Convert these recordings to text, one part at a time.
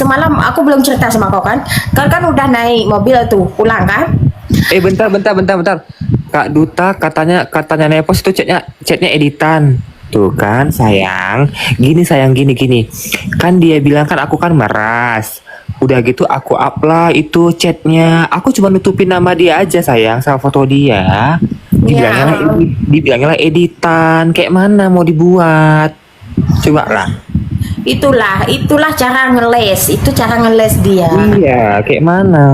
semalam aku belum cerita sama kau kan. Kau kan udah naik mobil tuh pulang kan? Bentar. Kak Duta katanya Nepos itu chatnya editan. Tuh kan sayang. Gini sayang gini. Kan dia bilang kan aku kan meras. Udah gitu aku up lah itu chatnya. Aku cuma nutupin nama dia aja sayang sama foto dia. Dibilangnya lah editan. Kayak mana mau dibuat? Coba lah. Itulah cara ngeles. Itu cara ngeles dia. Iya, kayak mana?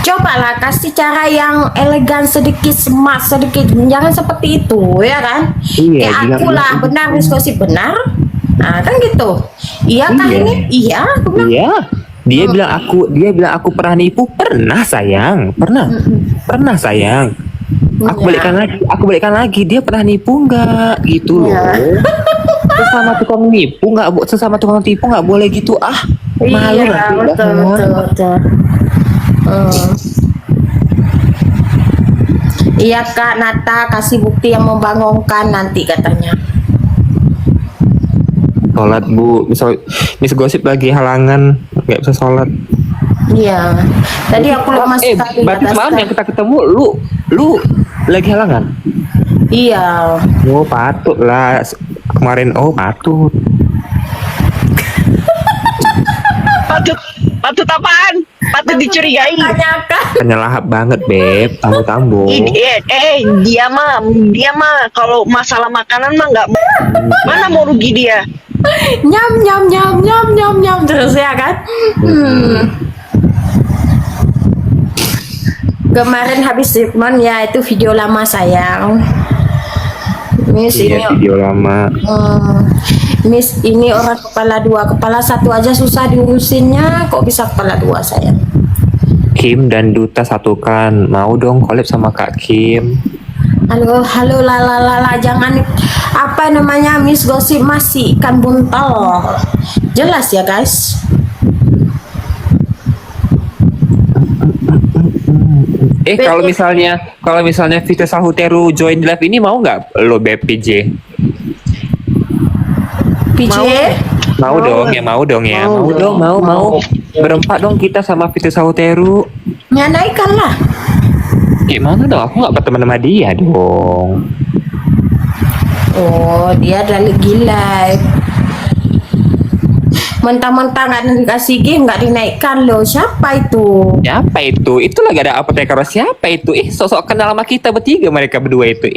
Cobalah kasih cara yang elegan sedikit, smart sedikit. Jangan seperti itu, ya kan? Iya, Kayak aku bilang lah, gitu. benar diskusi benar. Nah, kan gitu. Iya kah Iya. ini? Iya, aku bilang. Iya. Dia bilang aku pernah nipu. Pernah sayang. Pernah sayang. Aku balikan lagi. Dia pernah nipu nggak? Gitu loh. Sesama tukang tipu nggak boleh gitu. Malu Iya, nanti betul. Iya Kak Nata, kasih bukti yang membangunkan nanti katanya. Sholat bu, Miss Gosip lagi halangan nggak bisa sholat. Iya. Tadi aku lemas sekali. Berarti semalam yang kita ketemu lu lagi halangan. Iya. Oh patut lah kemarin. Oh patut. Patut apaan? Patut dicurigai. Tanyakan. Hanya lahap banget beb, tambu. Dia mah kalau masalah makanan mah nggak mana mau rugi dia. Nyam terus ya kan. Kemarin habis treatment ya itu video lama sayang. Miss ini Iya video lama. Miss ini orang kepala dua, kepala satu aja susah diurusinnya, kok bisa kepala dua sayang. Kim dan Duta satukan. Mau dong collab sama Kak Kim. Halo, lala, jangan apa namanya Miss Gosip masih ikan buntal. Jelas ya guys. Kalau misalnya Vita Sahuteru join di live ini mau nggak lo Beb PJ? PJ, Mau dong ya. Mau. Berempat dong kita sama Vita Sahuteru. naikkan lah. Gimana dong? Aku nggak berteman sama dia dong. Oh, dia lagi live. Mentang-mentang nggak dikasih game nggak dinaikkan loh. Siapa itu? Siapa itu? Itu lagi ada apoteker siapa itu? Sosok kenal sama kita bertiga mereka berdua itu.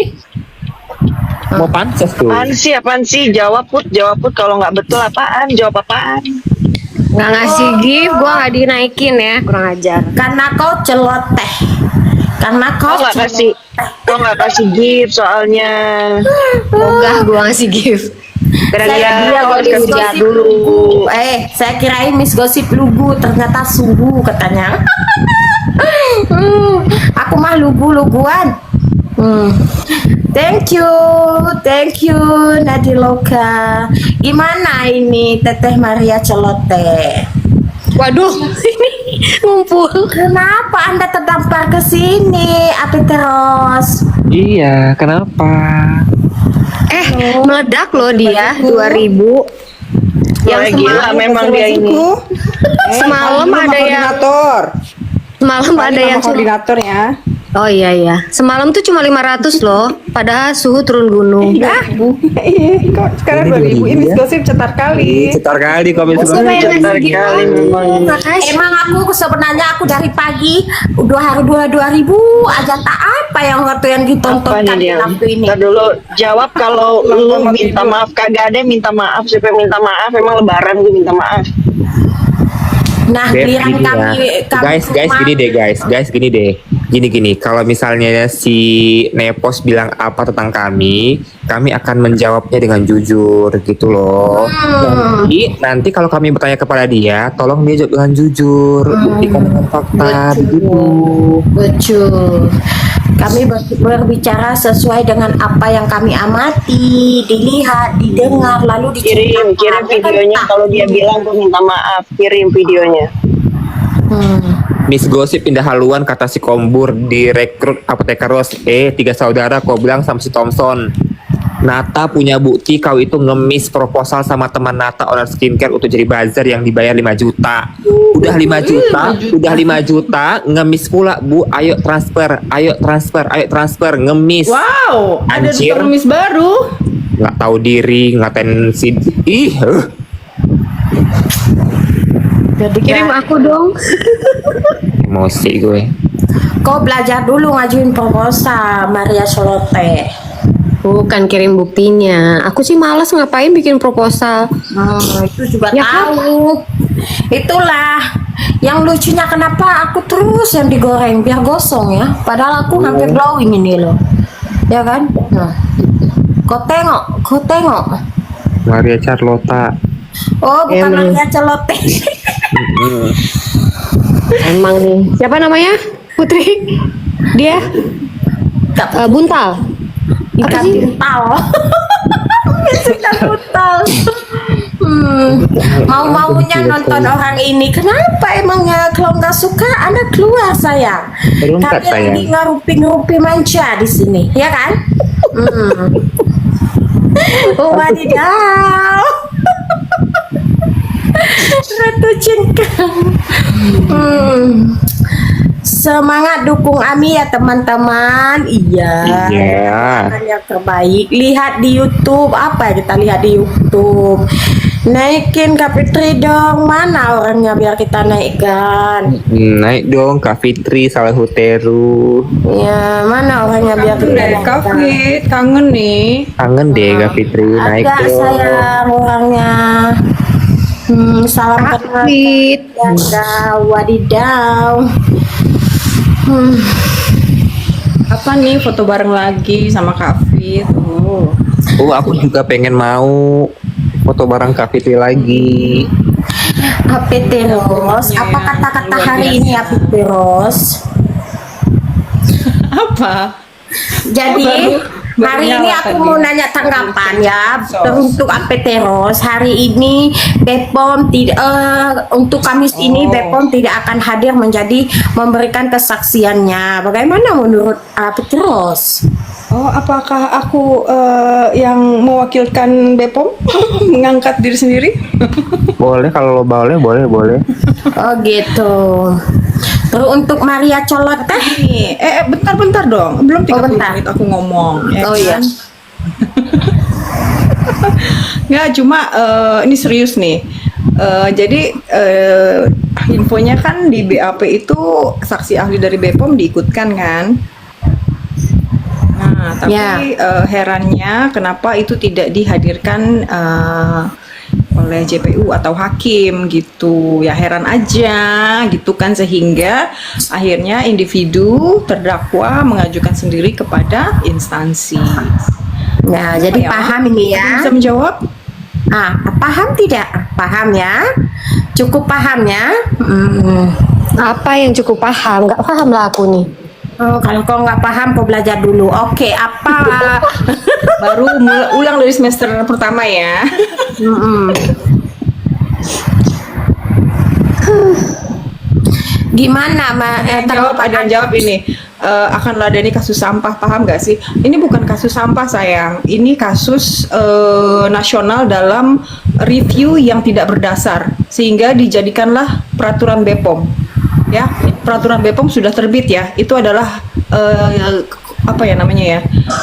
Mau pansos tuh. Apaan sih? Jawab put kalau nggak betul apaan? Jawab apaan? Nggak ngasih gift, gua nggak dinaikin ya, kurang ajar. Karena kau celoteh. Karena kau Kau nggak kasih gift soalnya. Ogah gua ngasih gift. Gara-gara dia kau harus Miss kasih gift Gosip dulu. lugu. Saya kirain Miss Gosip lugu, ternyata sungguh katanya. Aku mah lugu-luguan. Thank you Nadiloka. Gimana ini Teteh Maria Celote? Waduh, ini ngumpul. Kenapa Anda terdampar ke sini? Apa terus? Iya, kenapa? Meledak loh dia 2000. Yang Gila memang dia ini. semalam ada yang koordinatornya. Oh iya. Semalam tuh cuma 500 loh, padahal suhu turun gunung. Iya, kok sekarang 2000 ini gosip cetar kali. Cetar kali komen Cetar kali memang. Emang aku sebenarnya aku dari pagi 2000 aja tak apa yang waktu yang Apa ditontonkan nih di dia? waktu ini. Ntar dulu jawab kalau lu minta maaf, kagak ada yang minta maaf. Siapa yang minta maaf? Emang lebaran gue minta maaf. Nah, Beb, giliran gini kami guys gini deh gini kalau misalnya si Nepos bilang apa tentang kami akan menjawabnya dengan jujur gitu loh. Nanti kalau kami bertanya kepada dia tolong dia jawab dengan jujur, buktikan dengan fakta begitu. Betul. Kami berbicara sesuai dengan apa yang kami amati, dilihat, didengar, lalu Kirim diceritakan. videonya kalau dia bilang gue minta maaf. Kirim videonya. Miss Gosip pindah haluan kata si Kombur direkrut apoteker Ros. 3 saudara kau bilang sama si Thompson. Nata punya bukti kau itu ngemis proposal sama teman Nata owner skincare untuk jadi buzzer yang dibayar 5 juta. Udah 5 juta, udah 5 juta, ngemis pula Bu. Ayo transfer, ngemis. Wow, ada Anjir. tumis baru. Nggak tahu diri, ngatain si Jadi Kirim guys, aku dong. emosi gue. kau belajar dulu ngajuin proposal Maria Solote. Bukan kirim buktinya. Aku sih malas ngapain bikin proposal. Itu juga Ya, tahu. Itulah yang lucunya kenapa aku terus yang digoreng biar gosong ya. Padahal aku hampir glowing ini loh. Ya kan? Nah. Kau tengok. Maria Charlotta. Oh, bukan Emang. Maria Celote. Emang nih. Siapa namanya? Putri. Dia Buntal. Apa Ikan sih? buntal. Ikan buntal. Mau-maunya nonton orang ini. Kenapa emangnya kalau nggak suka Anda keluar sayang? Beruntat, Kalian sayang. lagi ngarupi-ngarupi manja di sini, ya kan? Wadidaw. Ratu Cingkang. Semangat dukung Ami ya teman-teman. Iya. Doakan yang terbaik. Lihat di YouTube apa ya kita lihat di YouTube. Naikin Kak Fitri dong. Mana orangnya biar kita naikkan? Naik dong Kak Fitri Salahuteru. Ya, mana orangnya biar kita naikkan? Kafit, kangen nih. Kangen deh Kak Fitri, naik Ada dong. sayang orangnya. Salam kenal. Fit. Ya, wadidaw. Apa nih foto bareng lagi sama Kafit? Oh. Oh, aku juga pengen mau foto bareng Kak Fitri lagi. HP Teros, apa kata-kata hari ini HP Teros? Apa? Jadi Baru hari nyala ini aku tadi. mau nanya tanggapan ya Sos. untuk HP Teros. Hari ini Bepom tidak untuk Kamis ini Bepom tidak akan hadir memberikan kesaksiannya. Bagaimana menurut HP Teros? Oh, apakah aku yang mewakilkan Bepom mengangkat diri sendiri? Boleh kalau lo boleh. Oh gitu. Terus untuk Maria Colot teh? Nih, bentar dong. Belum 30 bentar. menit aku ngomong. Ya Oh iya. kan? Nggak, cuma ini serius nih. Jadi infonya kan di BAP itu saksi ahli dari Bepom diikutkan kan? Nah, tapi Ya. herannya kenapa itu tidak dihadirkan oleh JPU atau hakim gitu. Ya heran aja gitu kan, sehingga akhirnya individu terdakwa mengajukan sendiri kepada instansi. Nah, jadi Ya. paham ini ya. Bisa menjawab? Paham tidak? Paham ya? Cukup paham ya? Apa yang cukup paham? Nggak paham lah aku nih. Oh, kalau kau nggak paham, kau belajar dulu. Oke, apa? Baru ulang dari semester pertama ya. Gimana, Ada yang jawab ini. Akan ladani kasus sampah, paham gak sih? Ini bukan kasus sampah sayang, ini kasus nasional dalam review yang tidak berdasar, sehingga dijadikanlah peraturan Bepom. Ya, peraturan Bepom sudah terbit ya. Itu adalah apa ya namanya ya?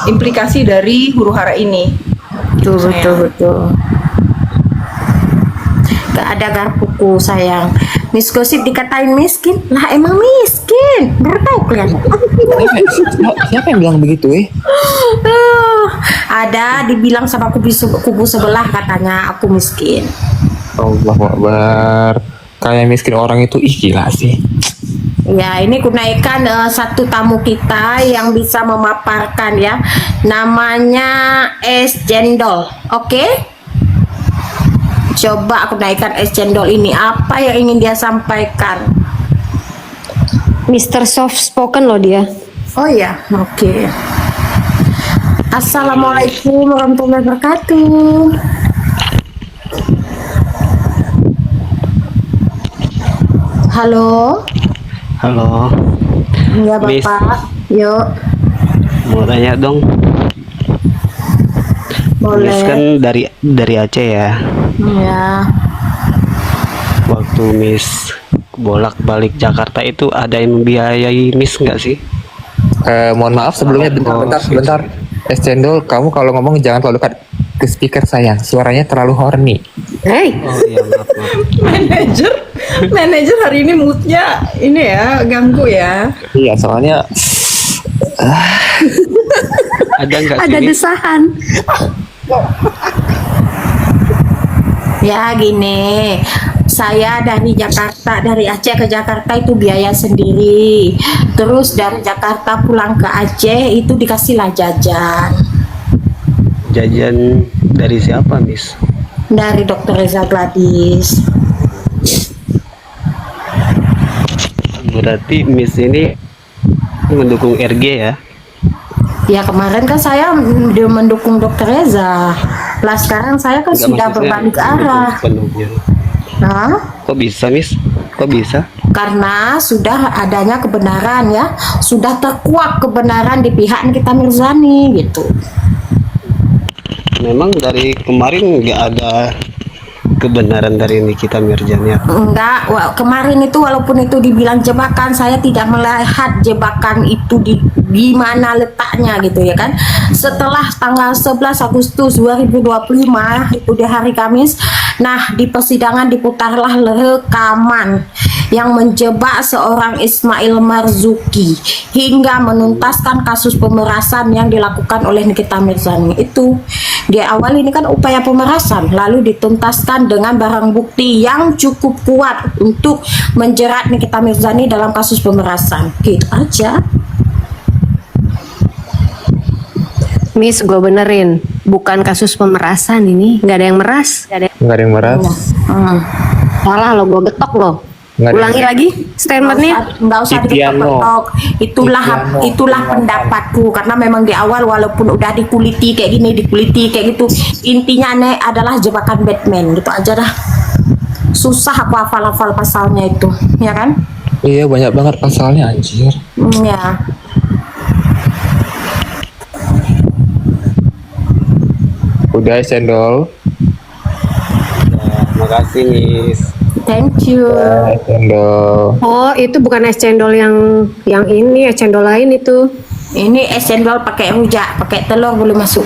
Implikasi dari huru hara ini. Betul, Sayang. betul. Gak ada garpuku sayang. Miss Gosip dikatain miskin. Lah emang miskin. Baru tahu kalian. Siapa yang bilang begitu Ada dibilang sama kubu sebelah katanya aku miskin. Allahu Akbar. Kayak miskin orang itu gila sih. Ya, ini kunaikan satu tamu kita yang bisa memaparkan ya. Namanya Es Cendol. Oke? Coba aku naikkan Es Cendol ini. Apa yang ingin dia sampaikan? Mr. Soft Spoken loh dia. Oh ya, oke. Assalamualaikum warahmatullahi wabarakatuh. Halo. Halo, Ya Miss. Bapak. Yuk. mau tanya dong. Boleh. Miss kan dari Aceh ya. Ya. Waktu Miss bolak-balik Jakarta itu ada yang membiayai Miss nggak sih? Mohon maaf sebelumnya bentar. Es cendol, kamu kalau ngomong jangan terlalu dekat ke speaker sayang. Suaranya terlalu horny. Hey, Oh iya, maaf. Manajer hari ini moodnya ini ya ganggu ya. Iya, soalnya Ada nggak sih ada Miss? desahan. Ya gini, saya dari Jakarta, dari Aceh ke Jakarta itu biaya sendiri. Terus dari Jakarta pulang ke Aceh itu dikasihlah jajan Jajan dari siapa Miss? dari Dokter Reza Gladys. Berarti Miss ini mendukung RG ya? Ya kemarin kan saya mendukung Dokter Reza. Lah sekarang saya kan Nggak, sudah maksud saya berbalik mendukung arah. penuhnya. Nah, Kok bisa Miss? Kok bisa? karena sudah adanya kebenaran ya, sudah terkuak kebenaran di pihak Nikita Mirzani gitu. Memang dari kemarin nggak ada kebenaran dari Nikita Mirzani. Enggak, kemarin itu walaupun itu dibilang jebakan, saya tidak melihat jebakan itu di mana letaknya gitu ya kan. Setelah tanggal 11 Agustus 2025 itu di hari Kamis, nah di persidangan diputarlah rekaman yang menjebak seorang Ismail Marzuki hingga menuntaskan kasus pemerasan yang dilakukan oleh Nikita Mirzani. Itu di awal ini kan upaya pemerasan, lalu dituntaskan dengan barang bukti yang cukup kuat untuk menjerat Nikita Mirzani dalam kasus pemerasan. Gitu aja. Miss, gue benerin, bukan kasus pemerasan ini, nggak ada yang meras. nggak ada yang meras. Hmm. Salah lo, gue getok lo. Nggak ada. Ulangi lagi statementnya. Nggak usah Itiano. diketok-ketok. Itulah pendapatku, karena memang di awal walaupun udah dikuliti kayak gini, dikuliti kayak gitu, intinya nih adalah jebakan Batman gitu aja dah. Susah aku hafal-hafal pasalnya itu, ya kan? Iya, banyak banget pasalnya anjir. Ya. Udah es cendol. Makasih Miss. Thank you. Es cendol. Oh, itu bukan es cendol yang ini, es cendol lain itu. Ini es cendol pakai rujak, pakai telur boleh masuk.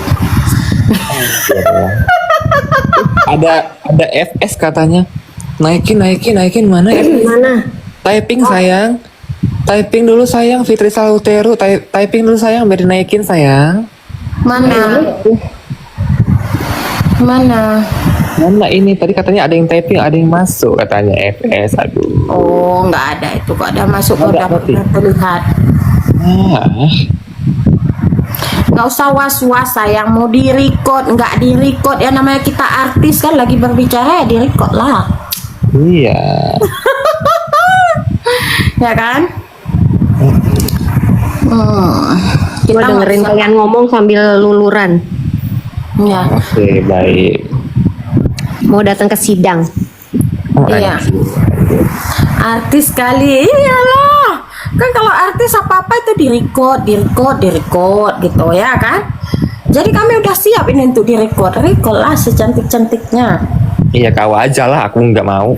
Ada FS katanya. Naikin mana FS? Mana? Typing sayang. Typing dulu sayang Fitri Salutero. Typing dulu sayang biar dinaikin sayang. Mana? Mana? Mana ini tadi katanya ada yang typing, ada yang masuk katanya FS. Aduh. Oh, nggak ada itu. Kok ada masuk, kok Nggak udah ngerti. terlihat. Ah, Nggak usah was-was sayang, mau di-record, nggak di-record. Ya namanya kita artis kan lagi berbicara ya di-record lah. iya. Ya kan? Gue Kita nggak dengerin usah- kalian ngomong sambil luluran. Ya. Oke, baik. Mau datang ke sidang. Oh, Iya. anjir. Artis kali, iyalah. Kan kalau artis apa-apa itu di-record gitu ya kan. Jadi kami udah siap ini untuk record lah secantik-cantiknya. Iya, kau aja lah, aku nggak mau.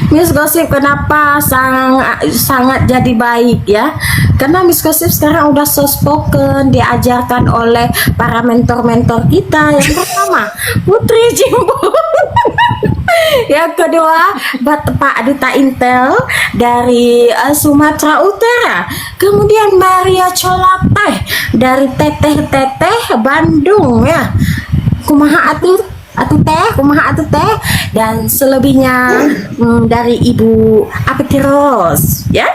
Miss Gosip kenapa sangat jadi baik ya? Karena Miss Gosip sekarang udah so spoken, diajarkan oleh para mentor-mentor kita. Yang pertama Putri Jimbon. Yang kedua Pak Duta Intel dari Sumatera Utara. Kemudian Maria Colateh dari Teteh Bandung ya. Kumaha atuh teh dan selebihnya dari Ibu Apetiros ya.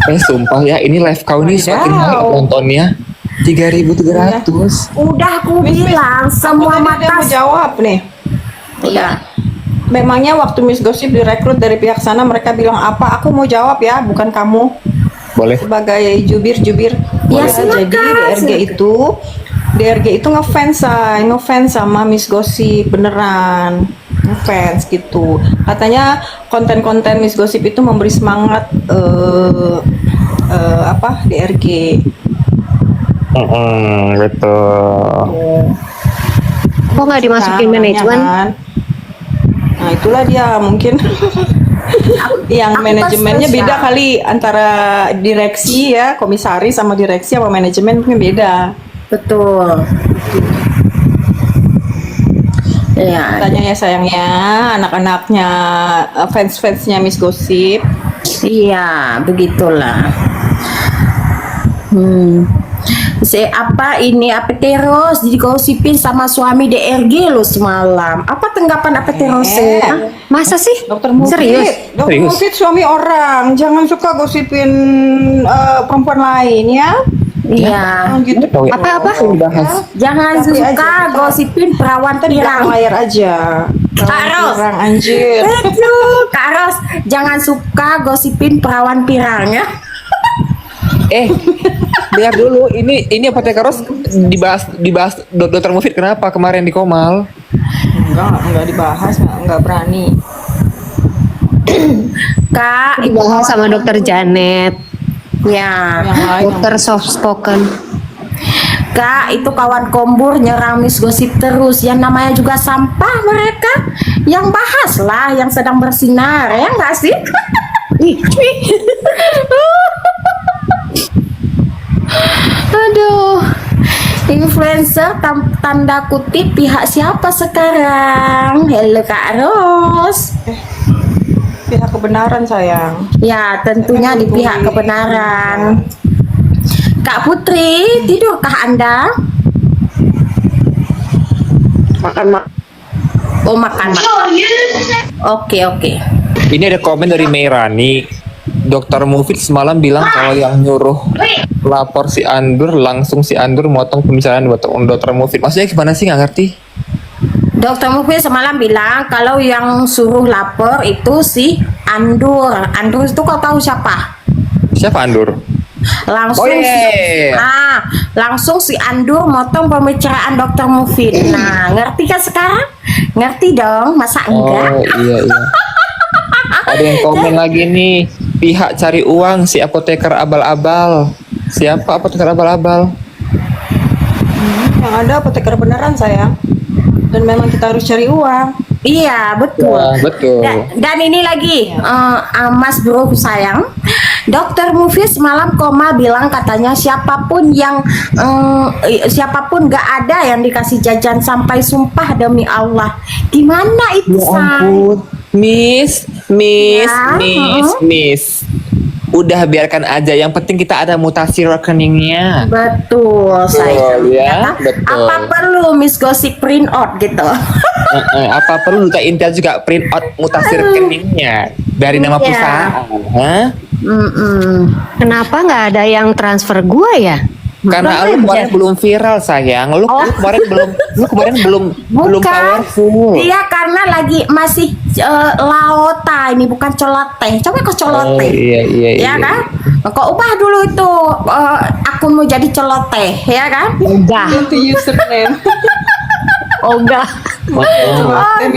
Sumpah ya, ini live kau ini semakin naik nontonnya 3.300. Udah aku bilang semua Aku tadi udah mata mau jawab nih. ya. Memangnya waktu Miss Gosip direkrut dari pihak sana mereka bilang apa? Aku mau jawab ya, bukan kamu. Boleh. Sebagai jubir. Ya, Boleh. silakan, Jadi DRG itu ngefans sama Miss Gosip beneran. Ngefans gitu. Katanya konten-konten Miss Gosip itu memberi semangat DRG. Betul. Kok nggak dimasukin Nah, manajemen? kan. Nah, itulah dia mungkin yang aku manajemennya pas beda spesial. kali antara direksi ya, komisaris sama direksi sama manajemen mungkin beda. Betul. Ya, Tanya ya sayangnya, anak-anaknya, fans-fansnya Miss Gossip. iya, begitulah. Apa terus digosipin sama suami DRG lo semalam? Apa tanggapan apa terus? Masa sih? Dokter Mufid, Serius? Dokter Serius? Mufid suami orang, jangan suka gosipin perempuan lain ya. Iya. Gitu. Apa-apa? Jangan Tapi suka aja, gosipin perawan Kita di belakang pirang. layar aja. Kak Ros. Pirang anjir. Aduh, Kak Ros, jangan suka gosipin perawan pirang ya. Dengar dulu, ini apoteker Ros dibahas Dokter Mufid kenapa kemarin di Komal? Enggak dibahas, enggak berani. Kak, Dibahas sama dokter Janet, ya. Yang lain dokter soft spoken. Kak, itu kawan kombur nyerang Miss Gosip terus. Yang namanya juga sampah mereka. Yang bahas lah, yang sedang bersinar, ya nggak sih? Aduh, influencer tanda kutip pihak siapa sekarang? Hello Kak Ros. pihak kebenaran sayang. Ya, tentunya di pihak kebenaran. Kak Putri, tidurkah Anda? Makan mak. Oh, makan. Oke. Ini ada komen dari Meirani. Dokter Mufid semalam bilang kalau yang nyuruh lapor si Andur, langsung si Andur motong pembicaraan Dokter Mufid. Maksudnya gimana sih, nggak ngerti? Dokter Mufid semalam bilang kalau yang suruh lapor itu si Andur. Andur itu kau tahu siapa? Siapa Andur? Langsung Oh, iya. langsung si Andur motong pembicaraan Dokter Mufid. Nah, ngerti kan sekarang? Ngerti dong, masa enggak? Oh iya. Ada yang komen lagi nih, pihak cari uang si apoteker abal-abal. Siapa apoteker abal-abal? Yang ada apoteker beneran sayang. Dan memang kita harus cari uang. Iya, betul. Wah, betul. Dan ini lagi, Mas Bro sayang, Dokter Mufid semalam koma bilang katanya siapapun gak ada yang dikasih jajan sampai sumpah demi Allah. Gimana itu Ya say? ampun, Miss. Ya, Miss. Udah biarkan aja. Yang penting kita ada mutasi rekeningnya. Betul sayang. ya, kan? betul. Apa perlu Miss Gosip print out gitu? Apa perlu Duta Intel juga print out mutasi rekeningnya dari nama Iya. perusahaan? Hah? Kenapa nggak ada yang transfer gua ya? Karena lu kemarin belum viral sayang. Lu kemarin belum Bukan. powerful. Iya, karena lagi masih laota ini, bukan coloteh. Coba kau coloteh. Iya. Ya kan? Kau ubah dulu itu akunmu jadi celoteh, ya kan? Enggak. Ganti username. Oh enggak. Celoteh